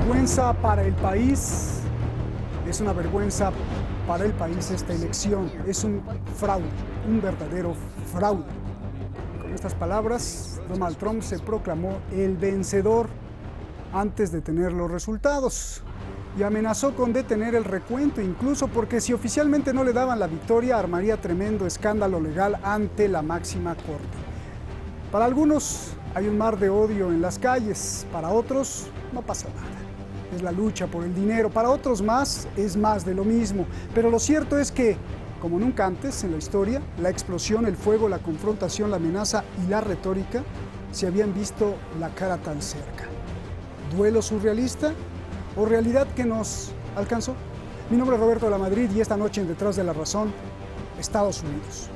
vergüenza para el país, es una vergüenza para el país esta elección, es un fraude, un verdadero fraude. Con estas palabras, Donald Trump se proclamó el vencedor antes de tener los resultados y amenazó con detener el recuento, incluso porque si oficialmente no le daban la victoria, armaría tremendo escándalo legal ante la máxima corte. Para algunos hay un mar de odio en las calles, para otros no pasa nada. Es la lucha por el dinero, para otros más es más de lo mismo. Pero lo cierto es que, como nunca antes en la historia, la explosión, el fuego, la confrontación, la amenaza y la retórica se habían visto la cara tan cerca. ¿Duelo surrealista o realidad que nos alcanzó? Mi nombre es Roberto de la Madrid y esta noche en Detrás de la Razón, Estados Unidos.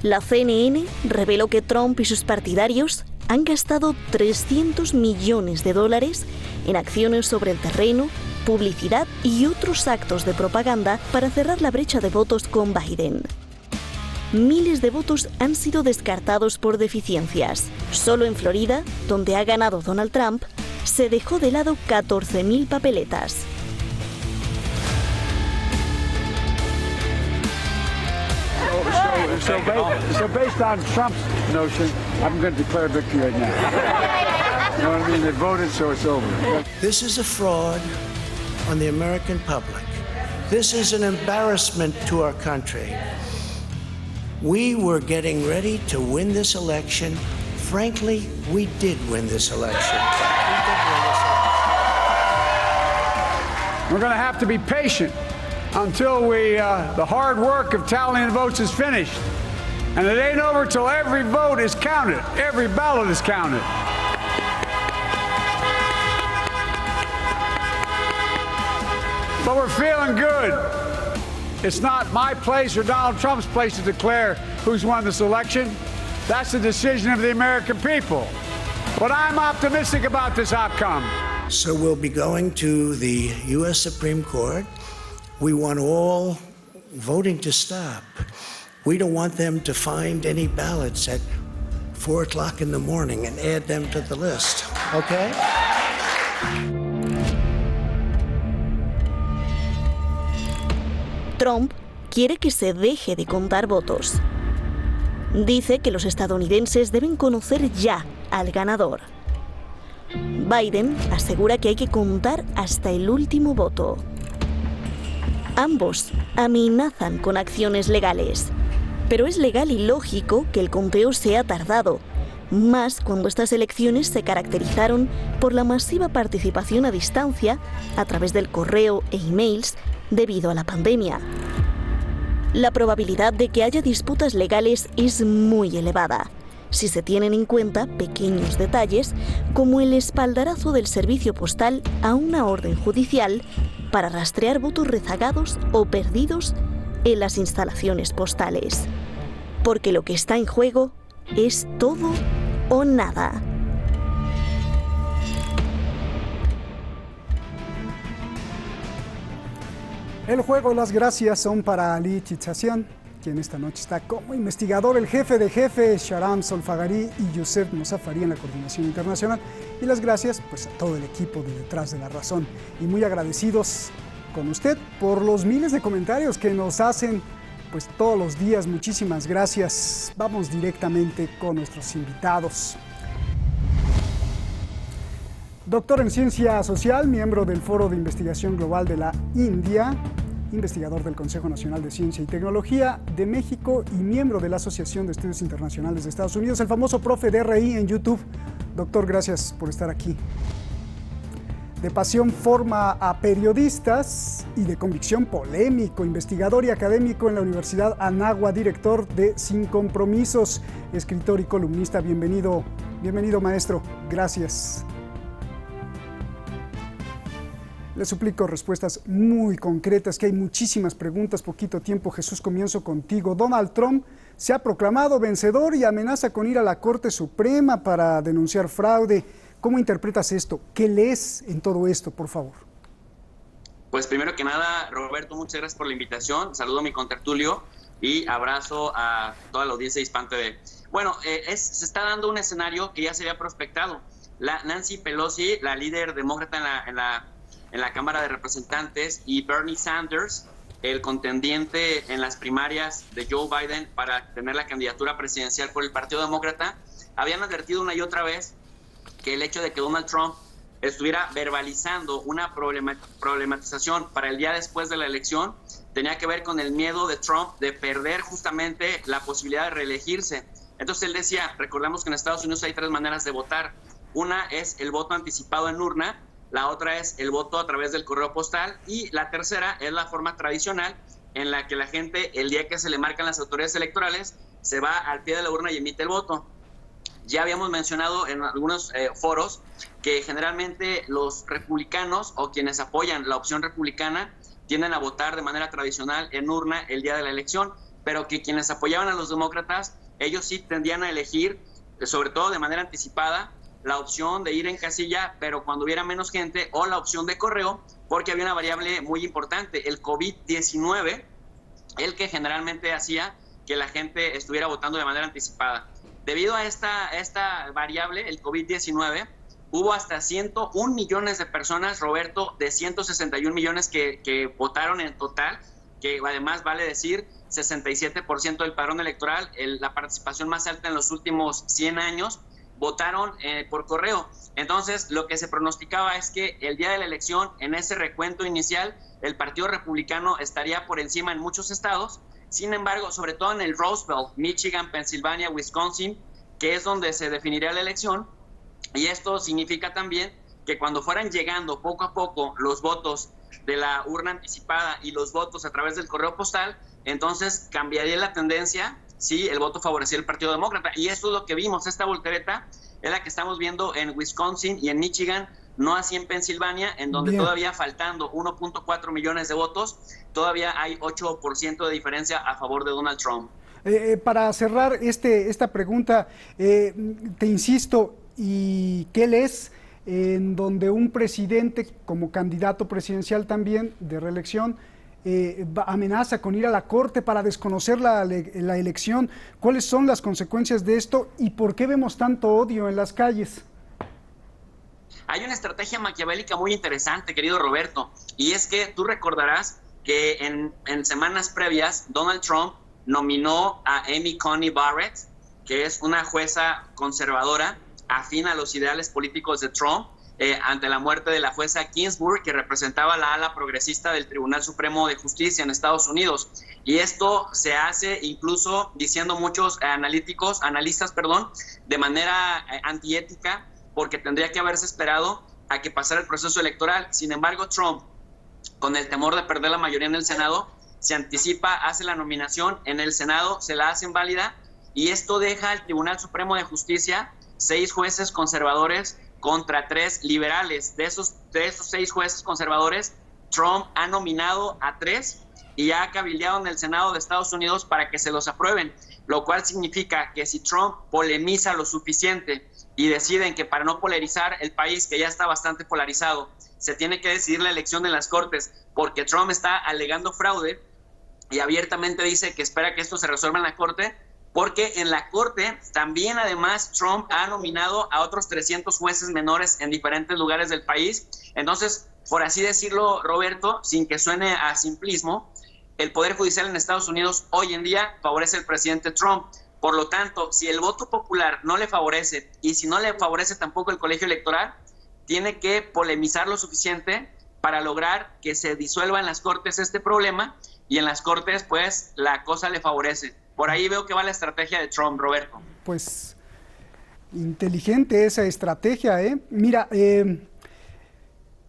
La CNN reveló que Trump y sus partidarios han gastado $300 millones en acciones sobre el terreno, publicidad y otros actos de propaganda para cerrar la brecha de votos con Biden. Miles de votos han sido descartados por deficiencias. Solo en Florida, donde ha ganado Donald Trump, se dejó de lado 14.000 papeletas. So based on Trump's notion, I'm going to declare victory right now. You know what I mean? They voted, so it's over. This is a fraud on the American public. This is an embarrassment to our country. We were getting ready to win this election. Frankly, we did win this election. We're going to have to be patient until the hard work of tallying the votes is finished. And it ain't over till every vote is counted, every ballot is counted. But we're feeling good. It's not my place or Donald Trump's place to declare who's won this election. That's the decision of the American people. But I'm optimistic about this outcome. So we'll be going to the U.S. Supreme Court. We want all voting to stop. We don't want them to find any ballots at 4 o'clock in the morning and add them to the list, okay? Trump quiere que se deje de contar votos. Dice que los estadounidenses deben conocer ya al ganador. Biden asegura que hay que contar hasta el último voto. Ambos amenazan con acciones legales. Pero es legal y lógico que el conteo sea tardado, más cuando estas elecciones se caracterizaron por la masiva participación a distancia a través del correo e emails debido a la pandemia. La probabilidad de que haya disputas legales es muy elevada, si se tienen en cuenta pequeños detalles como el espaldarazo del servicio postal a una orden judicial para rastrear votos rezagados o perdidos en las instalaciones postales. Porque lo que está en juego es todo o nada. El juego, las gracias son para Ali Chichazian, quien esta noche está como investigador, el jefe de jefes, Sharam Solfagari y Youssef Mosafari en la coordinación internacional. Y las gracias pues, a todo el equipo de Detrás de la Razón. Y muy agradecidos con usted por los miles de comentarios que nos hacen pues todos los días. Muchísimas gracias. Vamos directamente con nuestros invitados. Doctor en Ciencia Social, miembro del Foro de Investigación Global de la India, investigador del Consejo Nacional de Ciencia y Tecnología de México y miembro de la Asociación de Estudios Internacionales de Estados Unidos, el famoso profe de RI en YouTube. Doctor, gracias por estar aquí. De pasión forma a periodistas y de convicción polémico, investigador y académico en la Universidad Anáhuac, director de Sin Compromisos, escritor y columnista. Bienvenido, maestro. Gracias. Le suplico respuestas muy concretas, que hay muchísimas preguntas, poquito tiempo. Jesús, comienzo contigo. Donald Trump se ha proclamado vencedor y amenaza con ir a la Corte Suprema para denunciar fraude. ¿Cómo interpretas esto? ¿Qué lees en todo esto, por favor? Pues primero que nada, Roberto, muchas gracias por la invitación. Saludo a mi contertulio y abrazo a toda la audiencia de Hispan TV. Bueno, se está dando un escenario que ya se había prospectado. Nancy Pelosi, la líder demócrata en la Cámara de Representantes, y Bernie Sanders, el contendiente en las primarias de Joe Biden para tener la candidatura presidencial por el Partido Demócrata, habían advertido una y otra vez que el hecho de que Donald Trump estuviera verbalizando una problematización para el día después de la elección tenía que ver con el miedo de Trump de perder justamente la posibilidad de reelegirse. Entonces él decía, recordamos que en Estados Unidos hay 3 maneras de votar. Una es el voto anticipado en urna, la otra es el voto a través del correo postal y la tercera es la forma tradicional en la que la gente, el día que se le marcan las autoridades electorales, se va al pie de la urna y emite el voto. Ya habíamos mencionado en algunos foros que generalmente los republicanos o quienes apoyan la opción republicana tienden a votar de manera tradicional en urna el día de la elección, pero que quienes apoyaban a los demócratas, ellos sí tendían a elegir, sobre todo de manera anticipada, la opción de ir en casilla, pero cuando hubiera menos gente, o la opción de correo, porque había una variable muy importante, el COVID-19, el que generalmente hacía que la gente estuviera votando de manera anticipada. Debido a esta variable, el COVID-19, hubo hasta 101 millones de personas, Roberto, de 161 millones que votaron en total, que además vale decir 67% del padrón electoral, la participación más alta en los últimos 100 años, votaron por correo. Entonces, lo que se pronosticaba es que el día de la elección, en ese recuento inicial, el Partido Republicano estaría por encima en muchos estados. Sin embargo, sobre todo en el Rust Belt, Michigan, Pensilvania, Wisconsin, que es donde se definiría la elección, y esto significa también que cuando fueran llegando poco a poco los votos de la urna anticipada y los votos a través del correo postal, entonces cambiaría la tendencia si el voto favorecía al Partido Demócrata. Y esto es lo que vimos, esta voltereta es la que estamos viendo en Wisconsin y en Michigan, no así en Pensilvania, en donde todavía faltando 1.4 millones de votos, todavía hay 8% de diferencia a favor de Donald Trump. Para cerrar esta pregunta, te insisto, ¿y qué lees en donde un presidente como candidato presidencial también de reelección amenaza con ir a la Corte para desconocer la elección? ¿Cuáles son las consecuencias de esto y por qué vemos tanto odio en las calles? Hay una estrategia maquiavélica muy interesante, querido Roberto, y es que tú recordarás que en semanas previas Donald Trump nominó a Amy Coney Barrett, que es una jueza conservadora afín a los ideales políticos de Trump, ante la muerte de la jueza Ginsburg, que representaba la ala progresista del Tribunal Supremo de Justicia en Estados Unidos. Y esto se hace incluso, diciendo muchos analistas, de manera antiética, porque tendría que haberse esperado a que pasara el proceso electoral. Sin embargo, Trump, con el temor de perder la mayoría en el Senado, se anticipa, hace la nominación en el Senado, se la hacen válida, y esto deja al Tribunal Supremo de Justicia 6 jueces conservadores contra 3 liberales. De esos 6 jueces conservadores, Trump ha nominado a 3 y ha cabildeado en el Senado de Estados Unidos para que se los aprueben, lo cual significa que si Trump polemiza lo suficiente y deciden que para no polarizar el país, que ya está bastante polarizado, se tiene que decidir la elección en las Cortes, porque Trump está alegando fraude y abiertamente dice que espera que esto se resuelva en la Corte, porque en la Corte también además Trump ha nominado a otros 300 jueces menores en diferentes lugares del país. Entonces, por así decirlo, Roberto, sin que suene a simplismo, el Poder Judicial en Estados Unidos hoy en día favorece al presidente Trump. Por lo tanto, si el voto popular no le favorece y si no le favorece tampoco el colegio electoral, tiene que polemizar lo suficiente para lograr que se disuelva en las Cortes este problema y en las Cortes pues la cosa le favorece. Por ahí veo que va la estrategia de Trump, Roberto. Pues inteligente esa estrategia, ¿eh? Mira,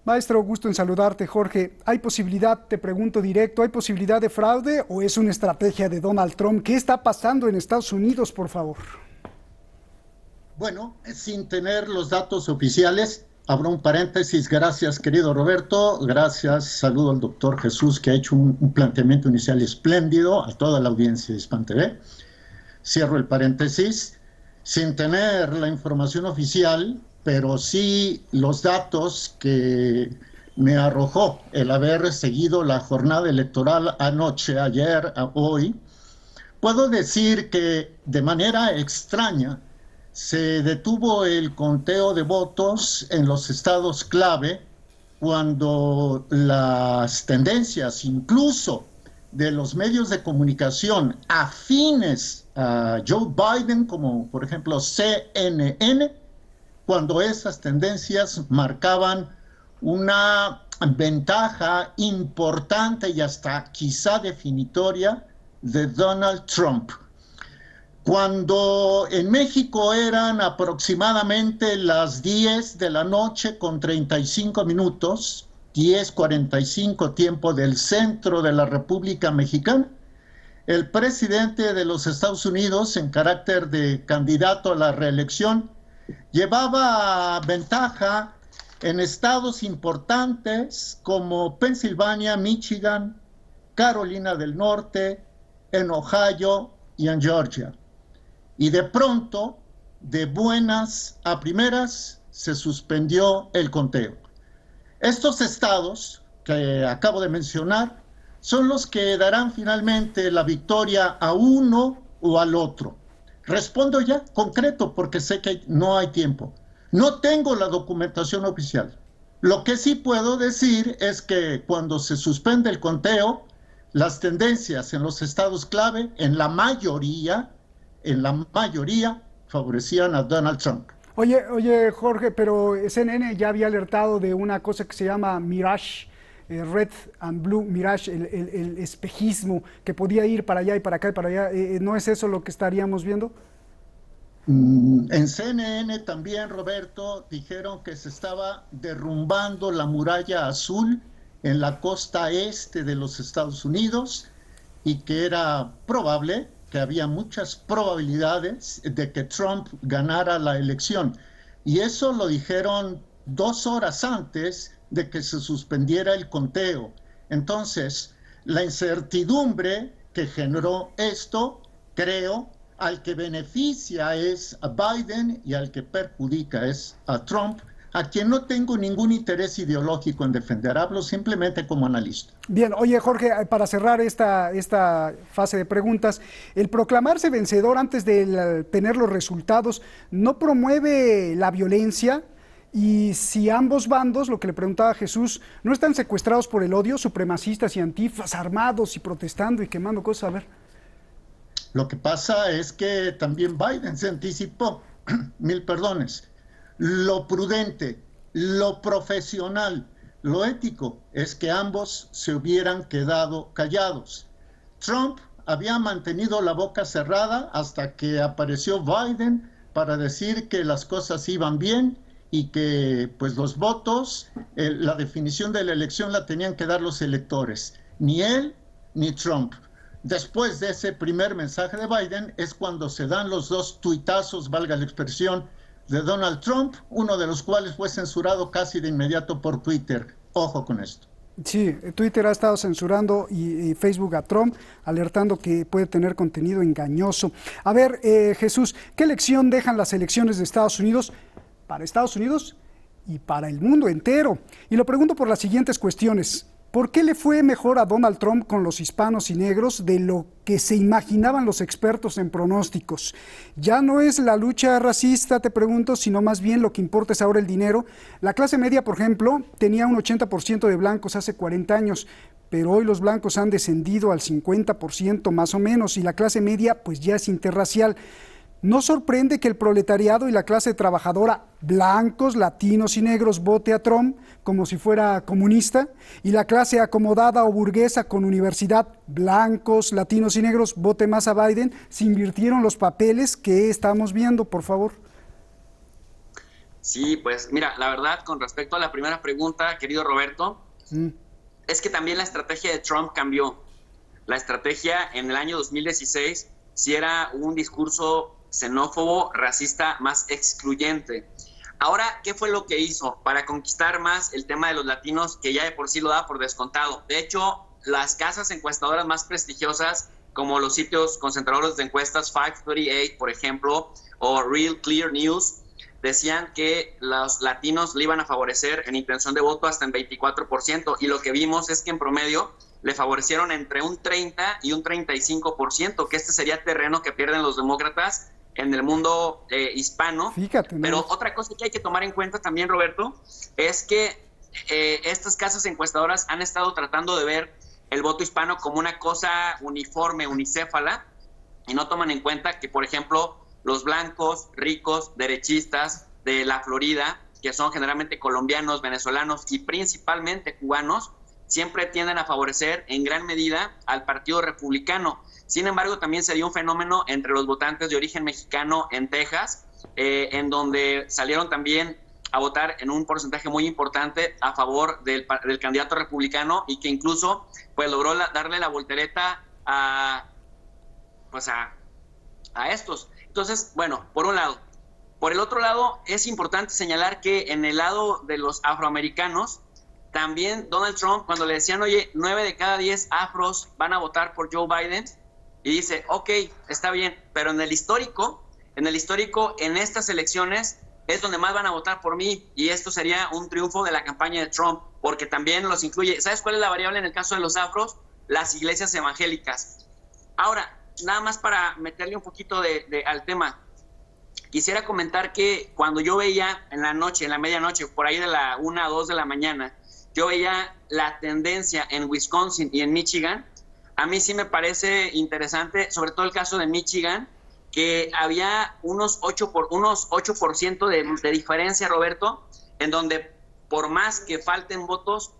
maestro, gusto en saludarte, Jorge. ¿Hay posibilidad, te pregunto directo, hay posibilidad de fraude o es una estrategia de Donald Trump? ¿Qué está pasando en Estados Unidos, por favor? Bueno, sin tener los datos oficiales, abro un paréntesis. Gracias, querido Roberto. Gracias, saludo al doctor Jesús, que ha hecho un planteamiento inicial espléndido, a toda la audiencia de Hispan TV. Cierro el paréntesis. Sin tener la información oficial, pero sí los datos que me arrojó el haber seguido la jornada electoral anoche, ayer, hoy, puedo decir que de manera extraña se detuvo el conteo de votos en los estados clave cuando las tendencias, incluso de los medios de comunicación afines a Joe Biden, como por ejemplo CNN, cuando esas tendencias marcaban una ventaja importante y hasta quizá definitoria de Donald Trump. Cuando en México eran aproximadamente las 10 de la noche con 35 minutos, 10:45 tiempo del centro de la República Mexicana, el presidente de los Estados Unidos, en carácter de candidato a la reelección, llevaba ventaja en estados importantes como Pensilvania, Michigan, Carolina del Norte, en Ohio y en Georgia. Y de pronto, de buenas a primeras, se suspendió el conteo. Estos estados que acabo de mencionar son los que darán finalmente la victoria a uno o al otro. Respondo ya concreto porque sé que no hay tiempo. No tengo la documentación oficial. Lo que sí puedo decir es que cuando se suspende el conteo, las tendencias en los estados clave, en la mayoría, favorecían a Donald Trump. Oye, Jorge, pero CNN ya había alertado de una cosa que se llama Mirage, Red and Blue Mirage, el espejismo, que podía ir para allá y para acá y para allá. ¿No es eso lo que estaríamos viendo? En CNN también, Roberto, dijeron que se estaba derrumbando la muralla azul en la costa este de los Estados Unidos y que era probable, que había muchas probabilidades de que Trump ganara la elección. Y eso lo dijeron 2 horas antes de que se suspendiera el conteo. Entonces, la incertidumbre que generó esto, creo, al que beneficia es a Biden y al que perjudica es a Trump, a quien no tengo ningún interés ideológico en defender, hablo simplemente como analista. Bien, oye Jorge, para cerrar esta fase de preguntas, el proclamarse vencedor antes de tener los resultados, ¿no promueve la violencia? Y si ambos bandos, lo que le preguntaba Jesús, ¿no están secuestrados por el odio, supremacistas y antifas, armados y protestando y quemando cosas? A ver. Lo que pasa es que también Biden se anticipó, 1000 perdones. Lo prudente, lo profesional, lo ético es que ambos se hubieran quedado callados. Trump había mantenido la boca cerrada hasta que apareció Biden para decir que las cosas iban bien y que pues los votos, la definición de la elección la tenían que dar los electores, ni él ni Trump. Después de ese primer mensaje de Biden es cuando se dan los 2 tuitazos, valga la expresión, de Donald Trump, uno de los cuales fue censurado casi de inmediato por Twitter. Ojo con esto. Sí, Twitter ha estado censurando y Facebook a Trump, alertando que puede tener contenido engañoso. A ver, Jesús, ¿qué lección dejan las elecciones de Estados Unidos para Estados Unidos y para el mundo entero? Y lo pregunto por las siguientes cuestiones. ¿Por qué le fue mejor a Donald Trump con los hispanos y negros de lo que se imaginaban los expertos en pronósticos? Ya no es la lucha racista, te pregunto, sino más bien lo que importa es ahora el dinero. La clase media, por ejemplo, tenía un 80% de blancos hace 40 años, pero hoy los blancos han descendido al 50% más o menos y la clase media pues ya es interracial. ¿No sorprende que el proletariado y la clase trabajadora, blancos, latinos y negros, vote a Trump como si fuera comunista? Y la clase acomodada o burguesa con universidad, blancos, latinos y negros, vote más a Biden. ¿Se invirtieron los papeles? ¿Qué estamos viendo, por favor? Sí, pues mira, la verdad, con respecto a la primera pregunta, querido Roberto, es que también la estrategia de Trump cambió. La estrategia en el año 2016 sí era un discurso xenófobo, racista, más excluyente. Ahora, ¿qué fue lo que hizo para conquistar más el tema de los latinos, que ya de por sí lo da por descontado? De hecho, las casas encuestadoras más prestigiosas, como los sitios concentradores de encuestas 538, por ejemplo, o Real Clear News, decían que los latinos le iban a favorecer en intención de voto hasta en 24%, y lo que vimos es que en promedio le favorecieron entre un 30 y un 35%, que este sería terreno que pierden los demócratas en el mundo hispano. Fíjate, ¿no? Pero otra cosa que hay que tomar en cuenta también, Roberto, es que estas casas encuestadoras han estado tratando de ver el voto hispano como una cosa uniforme, unicéfala, y no toman en cuenta que, por ejemplo, los blancos, ricos, derechistas de la Florida, que son generalmente colombianos, venezolanos y principalmente cubanos, siempre tienden a favorecer en gran medida al Partido Republicano. Sin embargo, también se dio un fenómeno entre los votantes de origen mexicano en Texas, en donde salieron también a votar en un porcentaje muy importante a favor del candidato republicano, y que incluso pues logró darle la voltereta a estos. Entonces, bueno, por un lado. Por el otro lado, es importante señalar que en el lado de los afroamericanos, también Donald Trump, cuando le decían, oye, 9 de cada 10 afros van a votar por Joe Biden, y dice, ok, está bien, pero en el histórico, en estas elecciones, es donde más van a votar por mí, y esto sería un triunfo de la campaña de Trump, porque también los incluye. ¿Sabes cuál es la variable en el caso de los afros? Las iglesias evangélicas. Ahora, nada más para meterle un poquito al tema, quisiera comentar que cuando yo veía en la noche, en la medianoche, por ahí de la 1 a 2 de la mañana, yo veía la tendencia en Wisconsin y en Michigan. A mí sí me parece interesante, sobre todo el caso de Michigan, que había unos 8% de diferencia, Roberto, en donde por más que falten votos,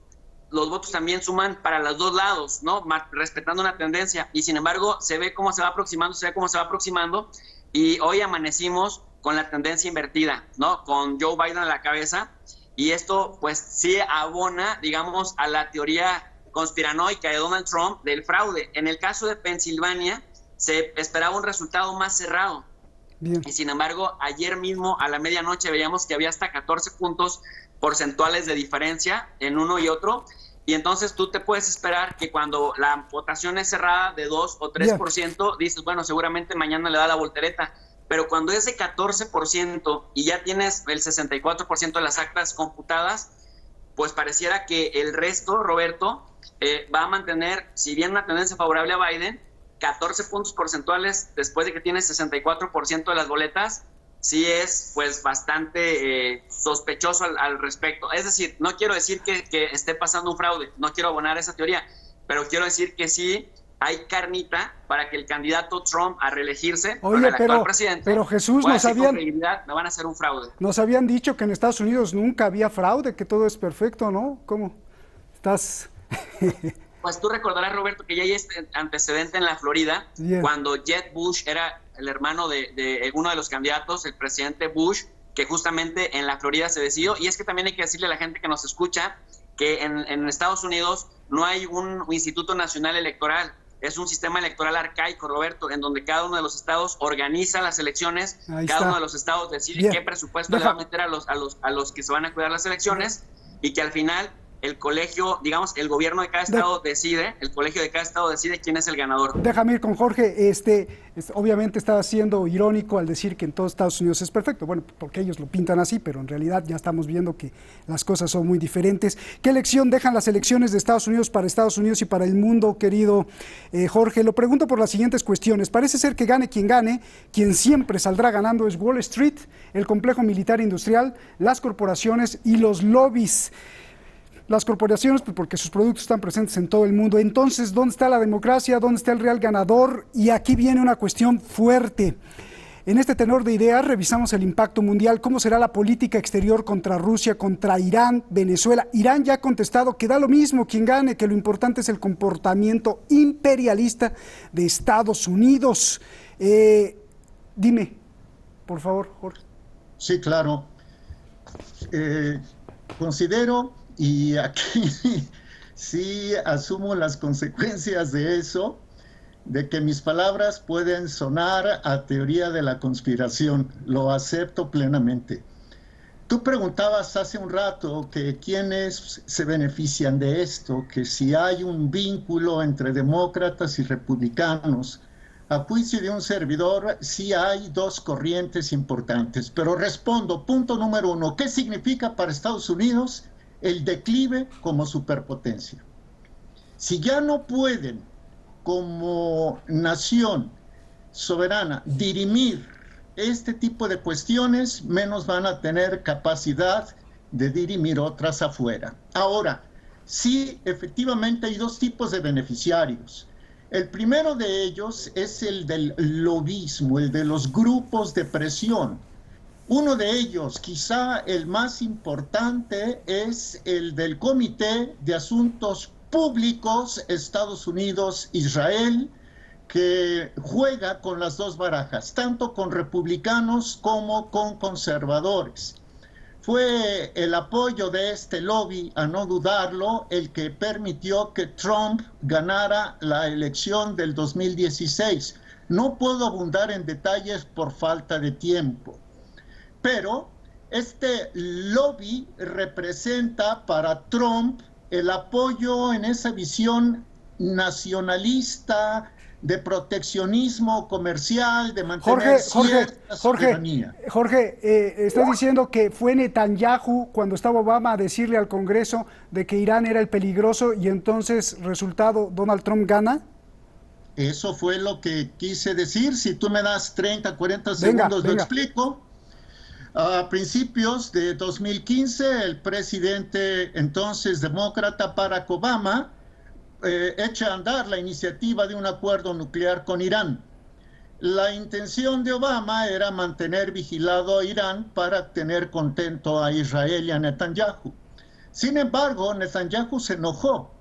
los votos también suman para los dos lados, ¿no? Respetando una tendencia, y sin embargo se ve cómo se va aproximando, y hoy amanecimos con la tendencia invertida, ¿no? Con Joe Biden a la cabeza, y esto pues sí abona, digamos, a la teoría conspiranoica de Donald Trump del fraude. En el caso de Pensilvania se esperaba un resultado más cerrado. Bien. Y sin embargo, ayer mismo a la medianoche veíamos que había hasta 14 puntos porcentuales de diferencia en uno y otro, y entonces tú te puedes esperar que cuando la votación es cerrada de 2 o 3%, dices, bueno, seguramente mañana le da la voltereta, pero cuando es de 14% y ya tienes el 64% de las actas computadas, pues pareciera que el resto, Roberto, va a mantener, si bien una tendencia favorable a Biden, 14 puntos porcentuales después de que tienes 64% de las boletas. Sí es pues bastante sospechoso al respecto. Es decir, no quiero decir que esté pasando un fraude, no quiero abonar esa teoría, pero quiero decir que sí hay carnita para que el candidato Trump a reelegirse, el actual presidente, pero Jesús, con credibilidad, me van a hacer un fraude. Nos habían dicho que en Estados Unidos nunca había fraude, que todo es perfecto, ¿no? ¿Cómo estás? Pues tú recordarás, Roberto, que ya hay este antecedente en la Florida, cuando Jeb Bush era el hermano de uno de los candidatos, el presidente Bush, que justamente en la Florida se decidió. Y es que también hay que decirle a la gente que nos escucha que en Estados Unidos no hay un Instituto Nacional Electoral, es un sistema electoral arcaico, Roberto, en donde cada uno de los estados organiza las elecciones, uno de los estados decide qué presupuesto le va a meter a los que se van a cuidar las elecciones, y que al final el colegio, digamos, el gobierno de cada estado decide, el colegio de cada estado decide quién es el ganador. Déjame ir con Jorge. Obviamente estaba siendo irónico al decir que en todos Estados Unidos es perfecto. Bueno, porque ellos lo pintan así, pero en realidad ya estamos viendo que las cosas son muy diferentes. ¿Qué lección dejan las elecciones de Estados Unidos para Estados Unidos y para el mundo, querido Jorge? Lo pregunto por las siguientes cuestiones. Parece ser que gane, quien siempre saldrá ganando es Wall Street, el complejo militar industrial, las corporaciones y los lobbies. las corporaciones, pues porque sus productos están presentes en todo el mundo. Entonces, ¿dónde está la democracia? ¿Dónde está el real ganador? Y aquí viene una cuestión fuerte. En este tenor de ideas revisamos el impacto mundial, cómo será la política exterior contra Rusia, contra Irán, Venezuela. Irán ya ha contestado que da lo mismo quien gane, que lo importante es el comportamiento imperialista de Estados Unidos. Dime, por favor, Jorge. Sí, claro. Considero, y aquí sí asumo las consecuencias de eso, de que mis palabras pueden sonar a teoría de la conspiración. Lo acepto plenamente. Tú preguntabas hace un rato que quiénes se benefician de esto, que si hay un vínculo entre demócratas y republicanos. A juicio de un servidor, sí hay dos corrientes importantes, pero respondo, punto número uno, ¿qué significa para Estados Unidos el declive como superpotencia? Si ya no pueden, como nación soberana, dirimir este tipo de cuestiones, menos van a tener capacidad de dirimir otras afuera. Ahora, sí, efectivamente hay dos tipos de beneficiarios. El primero de ellos es el del lobismo, el de los grupos de presión. Uno de ellos, quizá el más importante, es el del Comité de Asuntos Públicos Estados Unidos-Israel, que juega con las dos barajas, tanto con republicanos como con conservadores. Fue el apoyo de este lobby, a no dudarlo, el que permitió que Trump ganara la elección del 2016. No puedo abundar en detalles por falta de tiempo, pero este lobby representa para Trump el apoyo en esa visión nacionalista, de proteccionismo comercial, de mantener cierta soberanía. Jorge, estás diciendo que fue Netanyahu cuando estaba Obama a decirle al Congreso de que Irán era el peligroso y entonces, resultado, Donald Trump gana. Eso fue lo que quise decir. Si tú me das 30, 40 segundos, lo explico. A principios de 2015, el presidente entonces demócrata Barack Obama echa a andar la iniciativa de un acuerdo nuclear con Irán. La intención de Obama era mantener vigilado a Irán para tener contento a Israel y a Netanyahu. Sin embargo, Netanyahu se enojó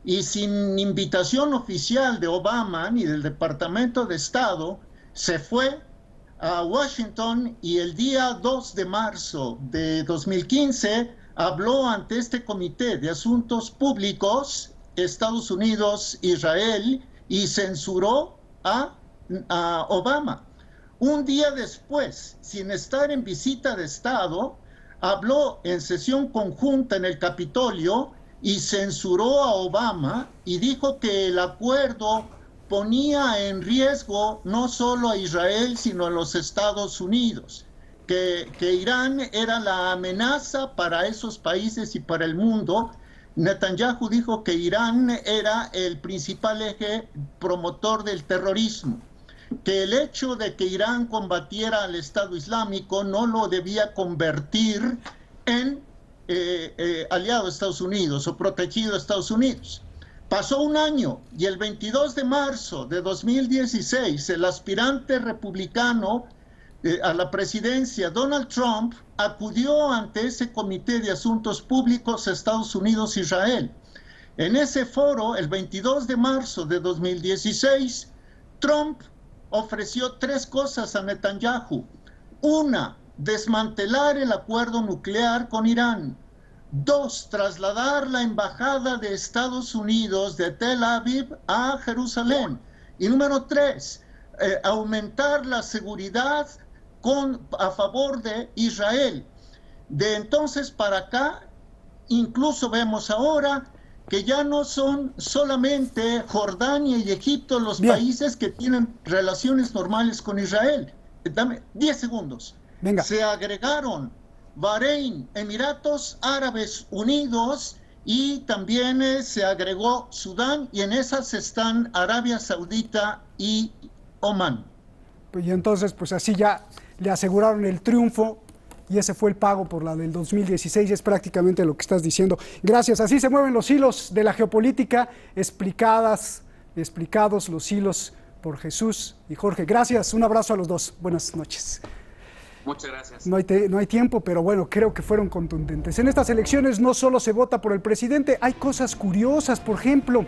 y sin invitación oficial de Obama ni del Departamento de Estado, se fue a Washington y el día 2 de marzo de 2015 habló ante este Comité de Asuntos Públicos Estados Unidos, Israel, y censuró a Obama. Un día después, sin estar en visita de Estado, habló en sesión conjunta en el Capitolio y censuró a Obama y dijo que el acuerdo ponía en riesgo no solo a Israel, sino a los Estados Unidos, que Irán era la amenaza para esos países y para el mundo. Netanyahu dijo que Irán era el principal eje promotor del terrorismo, que el hecho de que Irán combatiera al Estado Islámico no lo debía convertir en aliado de Estados Unidos o protegido de Estados Unidos. Pasó un año y el 22 de marzo de 2016 el aspirante republicano a la presidencia, Donald Trump, acudió ante ese Comité de Asuntos Públicos Estados Unidos-Israel. En ese foro, el 22 de marzo de 2016, Trump ofreció tres cosas a Netanyahu. Una, desmantelar el acuerdo nuclear con Irán. Dos, trasladar la embajada de Estados Unidos de Tel Aviv a Jerusalén. Y número tres, aumentar la seguridad a favor de Israel. De entonces para acá, incluso vemos ahora que ya no son solamente Jordania y Egipto los países que tienen relaciones normales con Israel. Dame 10 segundos. Venga. Se agregaron Bahrein, Emiratos Árabes Unidos y también se agregó Sudán, y en esas están Arabia Saudita y Omán. Pues y entonces, pues así ya le aseguraron el triunfo y ese fue el pago por la del 2016, es prácticamente lo que estás diciendo. Gracias, así se mueven los hilos de la geopolítica, explicados los hilos por Jesús y Jorge. Gracias, un abrazo a los dos, buenas noches. Muchas gracias. No hay tiempo, pero bueno, creo que fueron contundentes. En estas elecciones no solo se vota por el presidente, hay cosas curiosas. Por ejemplo,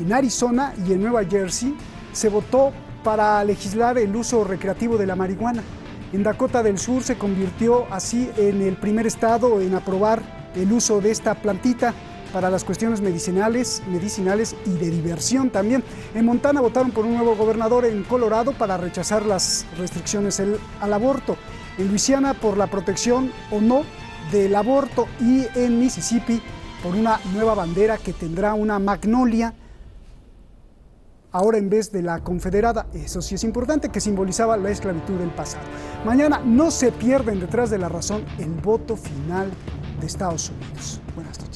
en Arizona y en Nueva Jersey se votó para legislar el uso recreativo de la marihuana. En Dakota del Sur se convirtió así en el primer estado en aprobar el uso de esta plantita para las cuestiones medicinales y de diversión también. En Montana votaron por un nuevo gobernador, en Colorado para rechazar las restricciones al aborto, en Luisiana por la protección o no del aborto y en Mississippi por una nueva bandera que tendrá una magnolia ahora en vez de la confederada. Eso sí es importante, que simbolizaba la esclavitud del pasado. Mañana no se pierden Detrás de la Razón, el voto final de Estados Unidos. Buenas noches.